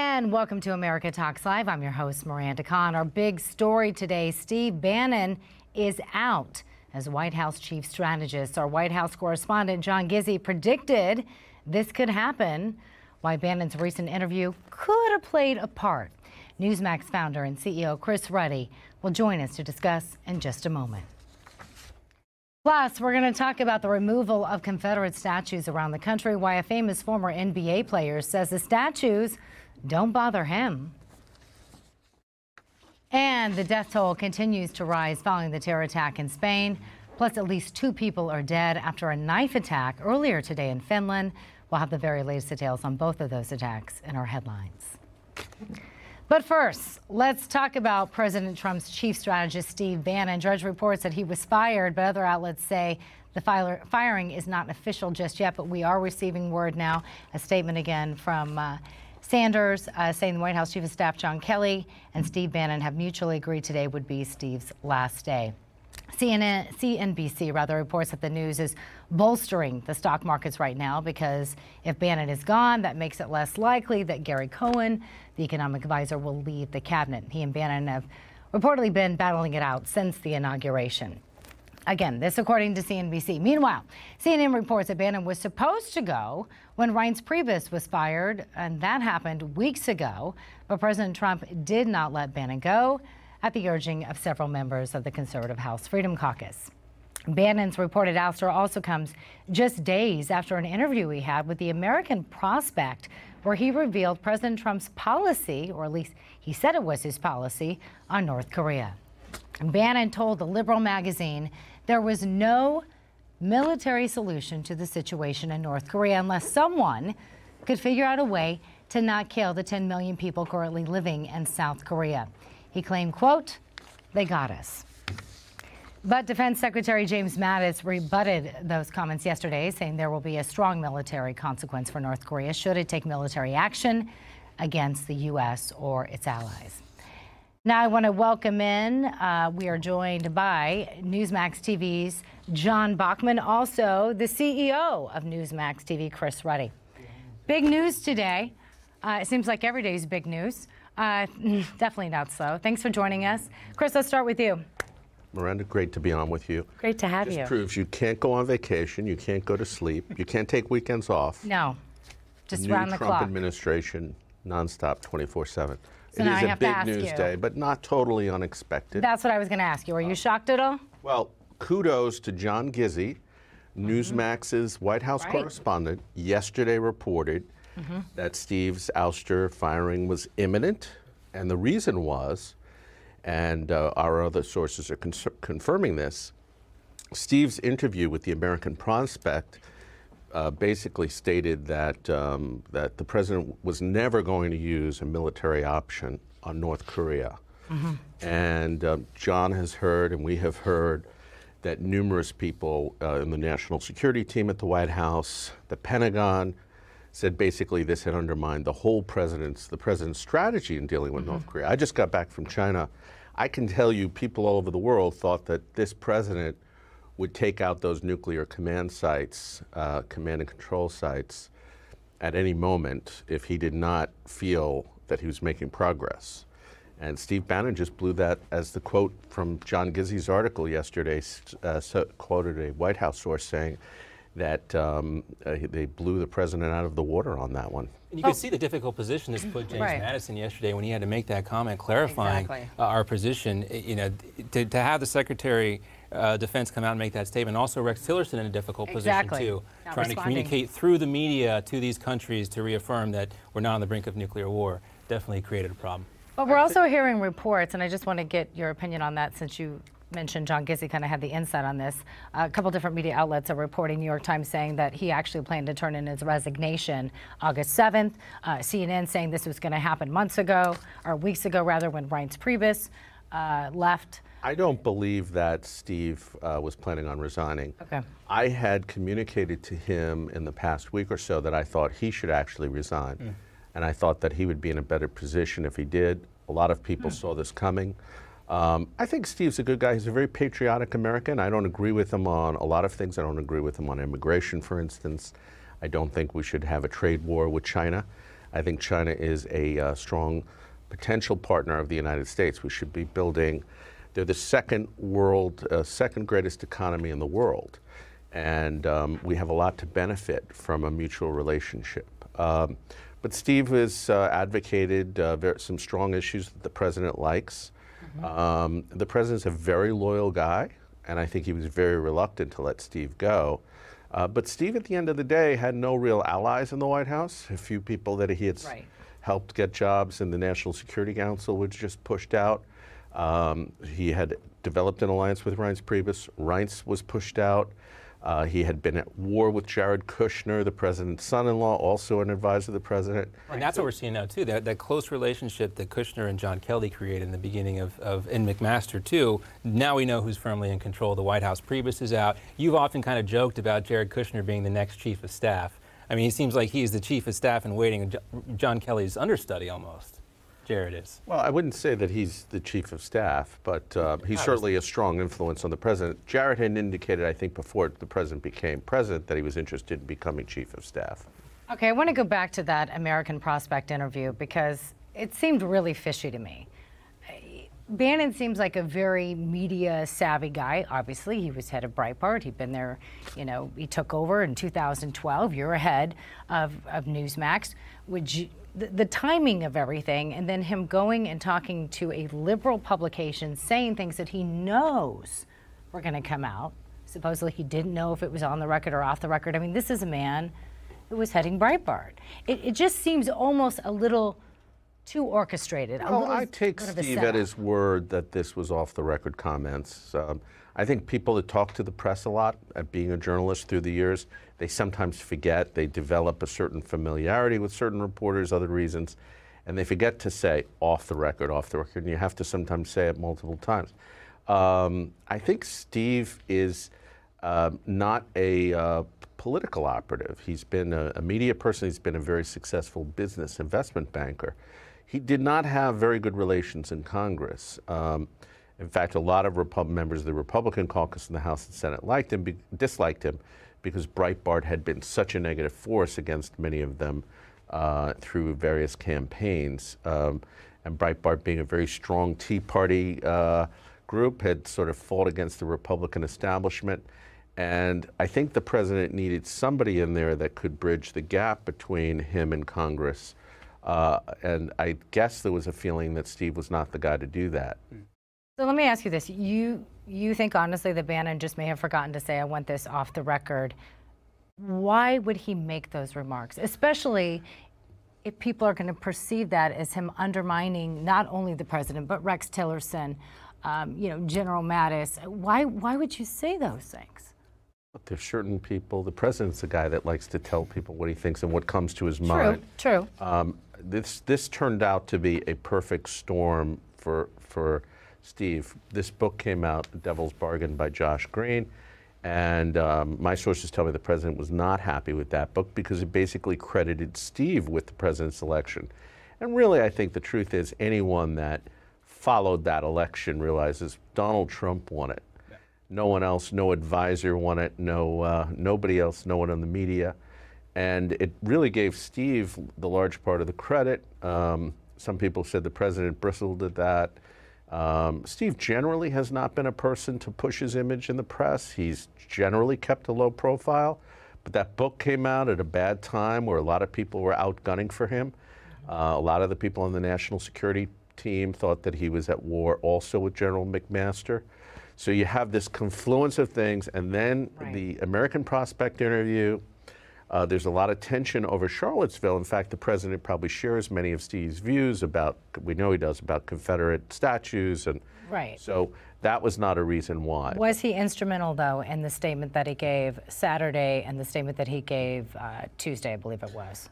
And welcome to America Talks Live. I'm your host, Miranda Kahn. Our big story today, Steve Bannon is out as White House chief strategist. Our White House correspondent, John Gizzi, predicted this could happen, why Bannon's recent interview could have played a part. Newsmax founder and CEO Chris Ruddy will join us to discuss in just a moment. Plus, we're going to talk about the removal of Confederate statues around the country, why a famous former NBA player says the statues don't bother him. And the death toll continues to rise following the terror attack in Spain. Plus, at least 2 people are dead after a knife attack earlier today in Finland. We'll have the very latest details on both of those attacks in our headlines. But first, let's talk about President Trump's chief strategist, Steve Bannon. Drudge reports that he was fired, but other outlets say the firing is not official just yet. But we are receiving word now, a statement again from Sanders saying the White House Chief of Staff John Kelly and Steve Bannon have mutually agreed today would be Steve's last day. CNBC reports that the news is bolstering the stock markets right now because if Bannon is gone, that makes it less likely that Gary Cohen, the economic advisor, will leave the cabinet. He and Bannon have reportedly been battling it out since the inauguration. Again, this according to CNBC. Meanwhile, CNN reports that Bannon was supposed to go when Reince Priebus was fired, and that happened weeks ago. But President Trump did not let Bannon go at the urging of several members of the conservative House Freedom Caucus. Bannon's reported ouster also comes just days after an interview he had with the American Prospect, where he revealed President Trump's policy, or at least he said it was his policy, on North Korea. Bannon told the Liberal magazine there was no military solution to the situation in North Korea unless someone could figure out a way to not kill the 10 million people currently living in South Korea. He claimed, quote, "They got us." But Defense Secretary James Mattis rebutted those comments yesterday, saying there will be a strong military consequence for North Korea should it take military action against the U.S. or its allies. Now I want to welcome in, we are joined by Newsmax TV's John Bachman, also the CEO of Newsmax TV, Chris Ruddy. Big news today. It seems like every day is big news. Definitely not so. Thanks for joining us. Chris, let's start with you. Miranda, great to be on with you. Great to have you. Just proves you can't go on vacation, you can't go to sleep, you can't take weekends off. No, just New round the Trump clock. administration, nonstop, 24/7. So it now is I a have to big ask news you. day, but not totally unexpected. That's what I was going to ask you. Are you shocked at all? Well, kudos to John Gizzi, Newsmax's White House correspondent, yesterday reported that Steve's ouster firing was imminent, and the reason was, and our other sources are confirming this, Steve's interview with the American Prospect basically stated that that the president was never going to use a military option on North Korea. And John has heard, and we have heard, that numerous people in the national security team at the White House, the Pentagon, said basically this had undermined the whole the president's strategy in dealing with North Korea. I just got back from China. I can tell you people all over the world thought that this president would take out those nuclear command sites, command and control sites, at any moment if he did not feel that he was making progress. And Steve Bannon just blew that, as the quote from John Gizzi's article yesterday quoted a White House source saying that they blew the president out of the water on that one. And you can see the difficult position this put James Madison yesterday when he had to make that comment clarifying our position. You know, to have the Secretary of Defense come out and make that statement, also Rex Tillerson in a difficult position too, trying to communicate through the media to these countries to reaffirm that we're not on the brink of nuclear war, definitely created a problem. But we're also hearing reports, and I just want to get your opinion on that since you mentioned John Gizzi kind of had the insight on this. A couple different media outlets are reporting, New York Times saying that he actually planned to turn in his resignation August 7th. CNN saying this was going to happen months ago, or weeks ago rather, when Reince Priebus left. I don't believe that Steve was planning on resigning. Okay. I had communicated to him in the past week or so that I thought he should actually resign. And I thought that he would be in a better position if he did. A lot of people saw this coming. I think Steve's a good guy. He's a very patriotic American. I don't agree with him on a lot of things. I don't agree with him on immigration, for instance. I don't think we should have a trade war with China. I think China is a strong potential partner of the United States. We should be building, they're the second greatest economy in the world. And we have a lot to benefit from a mutual relationship. But Steve has advocated some strong issues that the president likes. The president's a very loyal guy, and I think he was very reluctant to let Steve go. But Steve, at the end of the day, had no real allies in the White House. A few people that he had helped get jobs in the National Security Council was just pushed out. He had developed an alliance with Reince Priebus. Reince was pushed out. He had been at war with Jared Kushner, the president's son-in-law, also an advisor of the president. And that's what we're seeing now, too, that close relationship that Kushner and John Kelly created in the beginning in McMaster, too. Now we know who's firmly in control of the White House. Priebus is out. You've often kind of joked about Jared Kushner being the next chief of staff. I mean, he seems like he's the chief of staff in waiting, John Kelly's understudy almost. Jared is. Well, I wouldn't say that he's the chief of staff, but he's certainly a strong influence on the president. Jared had indicated, I think, before the president became president, that he was interested in becoming chief of staff. Okay, I want to go back to that American Prospect interview because it seemed really fishy to me. Bannon seems like a very media-savvy guy. Obviously, he was head of Breitbart. He'd been there, you know, he took over in 2012. You're ahead of Newsmax. The timing of everything, and then him going and talking to a liberal publication, saying things that he knows were going to come out. Supposedly, he didn't know if it was on the record or off the record. I mean, this is a man who was heading Breitbart. It just seems almost a little too orchestrated. Well, I take Steve at his word that this was off-the-record comments. I think people that talk to the press a lot, at being a journalist through the years, they sometimes forget. They develop a certain familiarity with certain reporters, other reasons, and they forget to say off the record, and you have to sometimes say it multiple times. I think Steve is not a political operative. He's been a media person. He's been a very successful business investment banker. He did not have very good relations in Congress. In fact, a lot of members of the Republican caucus in the House and Senate disliked him because Breitbart had been such a negative force against many of them through various campaigns. And Breitbart, being a very strong Tea Party group, had sort of fought against the Republican establishment. And I think the president needed somebody in there that could bridge the gap between him and Congress. And I guess there was a feeling that Steve was not the guy to do that. So let me ask you this. You think, honestly, that Bannon just may have forgotten to say, I want this off the record. Why would he make those remarks, especially if people are going to perceive that as him undermining not only the president, but Rex Tillerson, you know, General Mattis? Why would you say those things? But there's certain people, the president's a guy that likes to tell people what he thinks and what comes to his mind. True. This turned out to be a perfect storm for Steve. This book came out, Devil's Bargain by Josh Green, and my sources tell me the president was not happy with that book because it basically credited Steve with the president's election. And really, I think the truth is anyone that followed that election realizes Donald Trump won it. Yeah. No one else, no advisor won it, nobody else, no one in the media. And it really gave Steve the large part of the credit. Some people said the president bristled at that. Steve generally has not been a person to push his image in the press. He's generally kept a low profile, but that book came out at a bad time where a lot of people were outgunning for him. A lot of the people on the national security team thought that he was at war also with General McMaster. So you have this confluence of things, and then the American Prospect interview. There's a lot of tension over Charlottesville. In fact, the president probably shares many of Steve's views about, we know he does, about Confederate statues. And so that was not a reason why. Was he instrumental, though, in the statement that he gave Saturday and the statement that he gave Tuesday, I believe it was?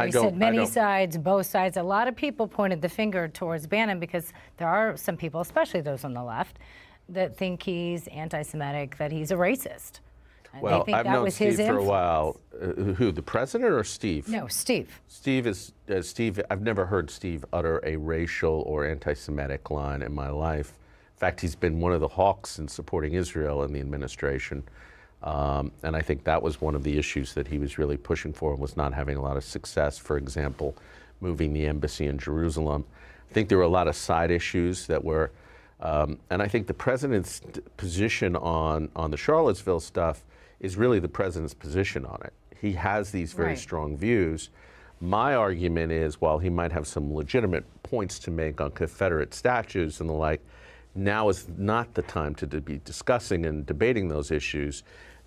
He said many sides, both sides. A lot of people pointed the finger towards Bannon because there are some people, especially those on the left, that think he's anti-Semitic, that he's a racist. Well, I've known Steve for a while. Who, the president or Steve? No, Steve. Steve, I've never heard Steve utter a racial or anti-Semitic line in my life. In fact, he's been one of the hawks in supporting Israel in the administration. And I think that was one of the issues that he was really pushing for, was not having a lot of success. For example, moving the embassy in Jerusalem. I think there were a lot of side issues that were, and I think the president's position on the Charlottesville stuff is really the president's position on it. He has these very strong views. My argument is, while he might have some legitimate points to make on Confederate statues and the like, now is not the time to be discussing and debating those issues.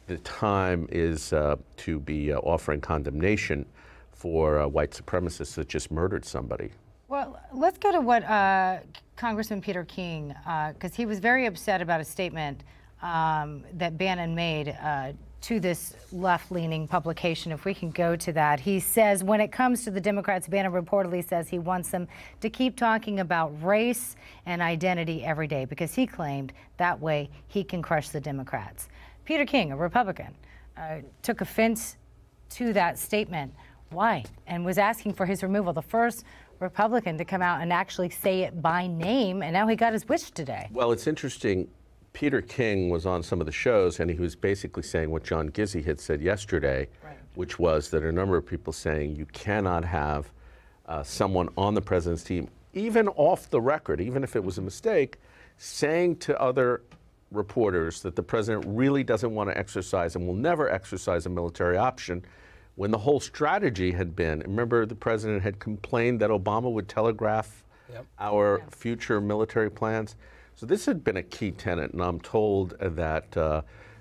The time is to be offering condemnation for white supremacists that just murdered somebody. Well, let's go to what Congressman Peter King, because he was very upset about a statement that Bannon made to this left-leaning publication. If we can go to that. He says, when it comes to the Democrats, Bannon reportedly says he wants them to keep talking about race and identity every day, because he claimed that way he can crush the Democrats. Peter King, a Republican, took offense to that statement. Why? And was asking for his removal. The first Republican to come out and actually say it by name, and now he got his wish today. Well, it's interesting. Peter King was on some of the shows, and he was basically saying what John Gizzi had said yesterday, which was that a number of people saying you cannot have someone on the president's team, even off the record, even if it was a mistake, saying to other reporters that the president really doesn't want to exercise and will never exercise a military option, when the whole strategy had been, remember, the president had complained that Obama would telegraph our future military plans. So this had been a key tenet, and I'm told that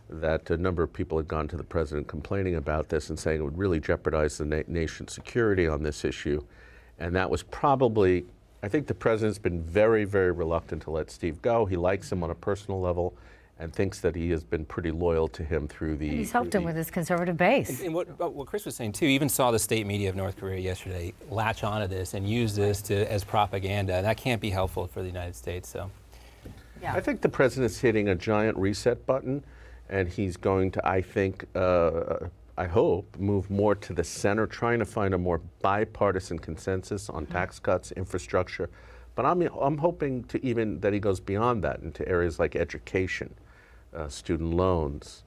that a number of people had gone to the president complaining about this and saying it would really jeopardize the nation's security on this issue. And that was probably, I think the president's been very, very reluctant to let Steve go. He likes him on a personal level and thinks that he has been pretty loyal to him through the... He's helped him with his conservative base. And what Chris was saying, too, even saw the state media of North Korea yesterday latch onto this and use this as propaganda. And that can't be helpful for the United States, so... Yeah. I think the president's hitting a giant reset button, and he's going to, I think, I hope, move more to the center, trying to find a more bipartisan consensus on tax cuts, infrastructure. But I'm hoping to even that he goes beyond that into areas like education, student loans.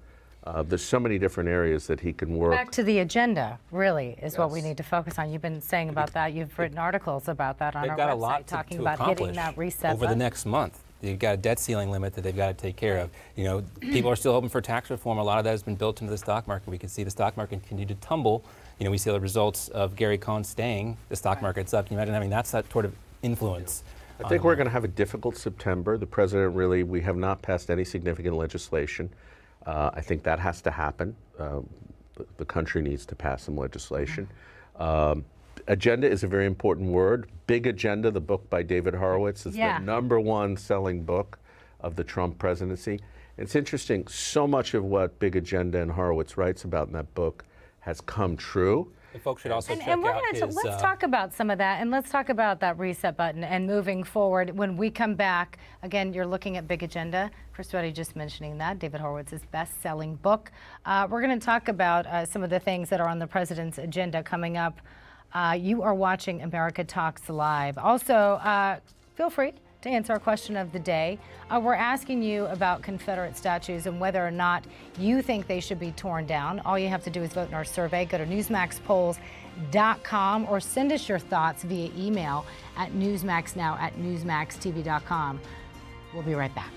There's so many different areas that he can work. Back to the agenda, really, is what we need to focus on. You've been saying about that. You've written articles about that on our website, got a lot talking to about hitting that reset over the next month. They've got a debt ceiling limit that they've got to take care of. You know, people are still hoping for tax reform. A lot of that has been built into the stock market. We can see the stock market continue to tumble. You know, we see the results of Gary Cohn staying. The stock market's up. Can you imagine having that sort of influence? I think we're going to have a difficult September. The president really, we have not passed any significant legislation. I think that has to happen. The country needs to pass some legislation. Agenda is a very important word. Big Agenda, the book by David Horowitz, is the #1 selling book of the Trump presidency. It's interesting, so much of what Big Agenda and Horowitz writes about in that book has come true. And folks should also check and we're out gonna let's talk about some of that, and let's talk about that reset button and moving forward. When we come back, again, you're looking at Big Agenda. Chris Ruddy just mentioning that, David Horowitz's best-selling book. We're going to talk about some of the things that are on the president's agenda coming up. You are watching America Talks Live. Also, feel free to answer our question of the day. We're asking you about Confederate statues and whether or not you think they should be torn down. All you have to do is vote in our survey. Go to newsmaxpolls.com or send us your thoughts via email at newsmaxnow@newsmaxtv.com. We'll be right back.